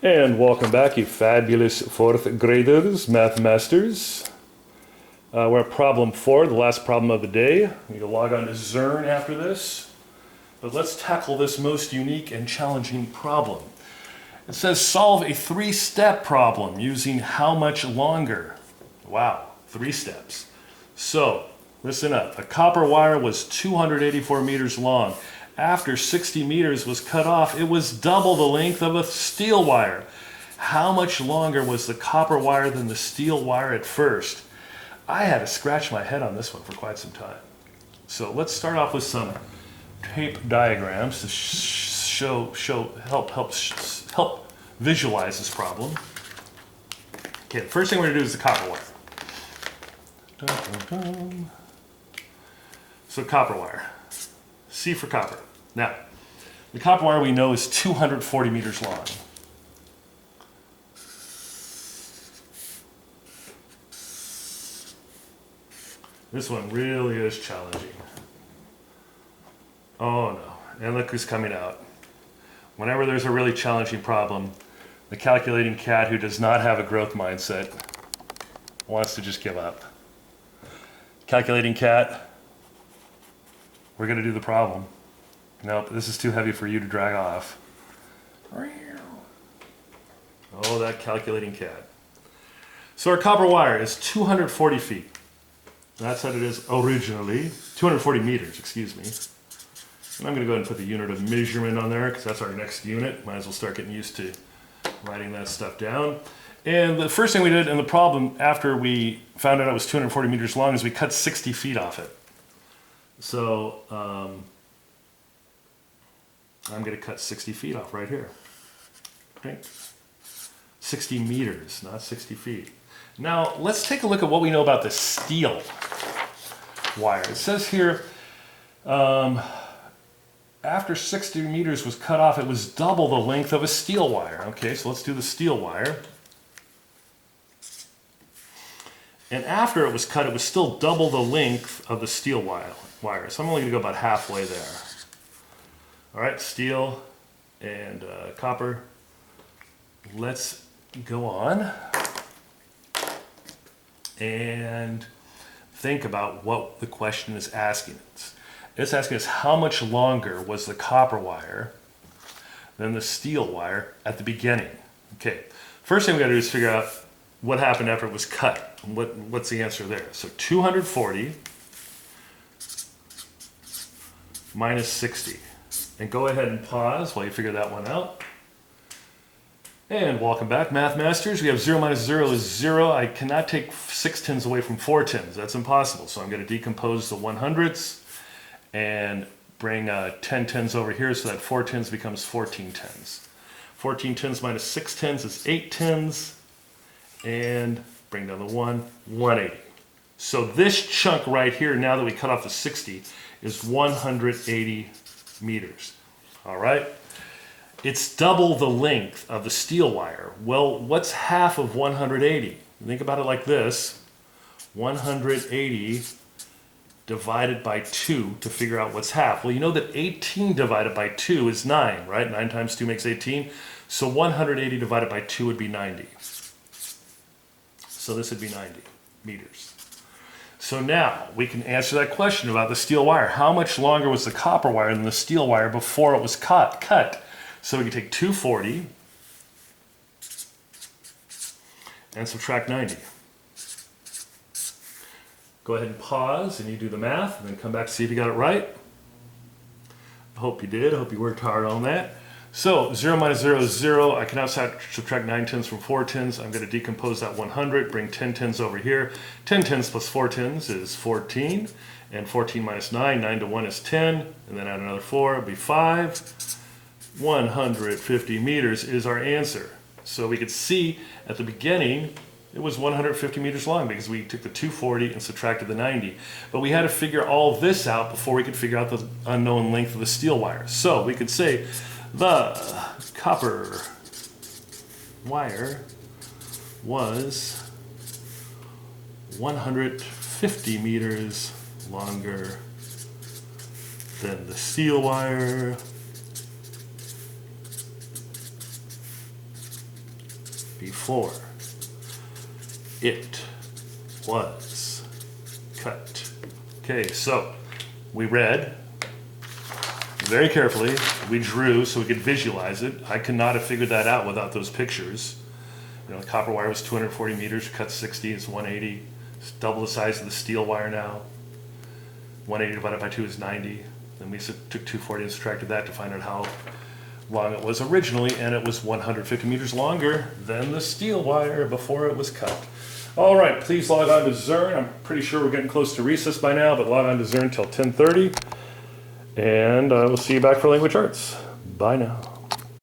And welcome back, you fabulous fourth graders, math masters. We're at problem 4, the last problem of the day. We can log on to Zern after this. But let's tackle this most unique and challenging problem. It says solve a 3-step problem using how much longer? Wow, 3 steps. So, listen up. A copper wire was 284 meters long. After 60 meters was cut off, it was double the length of a steel wire. How much longer was the copper wire than the steel wire at first? I had to scratch my head on this one for quite some time. So let's start off with some tape diagrams to help visualize this problem. Okay, the first thing we're going to do is the copper wire. Dun, dun, dun. So copper wire. C for copper. Now, the copper wire we know is 240 meters long. This one really is challenging. Oh no, and look who's coming out. Whenever there's a really challenging problem, the calculating cat who does not have a growth mindset wants to just give up. Calculating cat, we're going to do the problem. Nope, this is too heavy for you to drag off. Oh, that calculating cat. So our copper wire is 240 feet. That's what it is originally. 240 meters, excuse me. And I'm going to go ahead and put the unit of measurement on there because that's our next unit. Might as well start getting used to writing that stuff down. And the first thing we did in the problem after we found out it was 240 meters long is we cut 60 feet off it. So I'm going to cut 60 feet off right here. Okay. 60 meters, not 60 feet. Now let's take a look at what we know about the steel wire. It says here, after 60 meters was cut off, it was double the length of a steel wire. Okay, so let's do the steel wire. And after it was cut, it was still double the length of the steel wire. So I'm only going to go about halfway there. All right, steel and copper. Let's go on and think about what the question is asking us. It's asking us how much longer was the copper wire than the steel wire at the beginning. Okay, first thing we got to do is figure out what happened after it was cut. What's the answer there? So 240 minus 60. And go ahead and pause while you figure that one out. And welcome back, Math Masters. We have 0 minus 0 is 0. I cannot take 6 tens away from 4 tens. That's impossible. So I'm going to decompose the 100ths and bring 10 tens over here so that 4 tens becomes 14 tens. 14 tens minus 6 tens is 8 tens. And bring down the 180. So this chunk right here, now that we cut off the 60, is 180 meters. All right? It's double the length of the steel wire. Well, what's half of 180? Think about it like this. 180 divided by 2 to figure out what's half. Well, you know that 18 divided by 2 is 9, right? 9 times 2 makes 18. So 180 divided by 2 would be 90. So this would be 90 meters. So now we can answer that question about the steel wire. How much longer was the copper wire than the steel wire before it was cut? So we can take 240 and subtract 90. Go ahead and pause and you do the math and then come back to see if you got it right. I hope you did. I hope you worked hard on that. So 0 minus 0 is 0. I can now subtract 9 tens from 4 tens. I'm going to decompose that 100, bring 10 tens over here. 10 tens plus 4 tens is 14. And 14 minus 9, 9 to 1 is 10. And then add another 4, it'll be 5. 150 meters is our answer. So we could see at the beginning it was 150 meters long because we took the 240 and subtracted the 90. But we had to figure all this out before we could figure out the unknown length of the steel wire. So we could say the copper wire was 150 meters longer than the steel wire before it was cut. Okay, so we read very carefully, we drew so we could visualize it. I could not have figured that out without those pictures. You know, the copper wire was 240 meters, cut 60, it's 180. It's double the size of the steel wire now. 180 divided by 2 is 90. Then we took 240 and subtracted that to find out how long it was originally, and it was 150 meters longer than the steel wire before it was cut. All right, please log on to Zern. I'm pretty sure we're getting close to recess by now, but log on to Zern until 10:30. And we'll see you back for language arts. Bye now.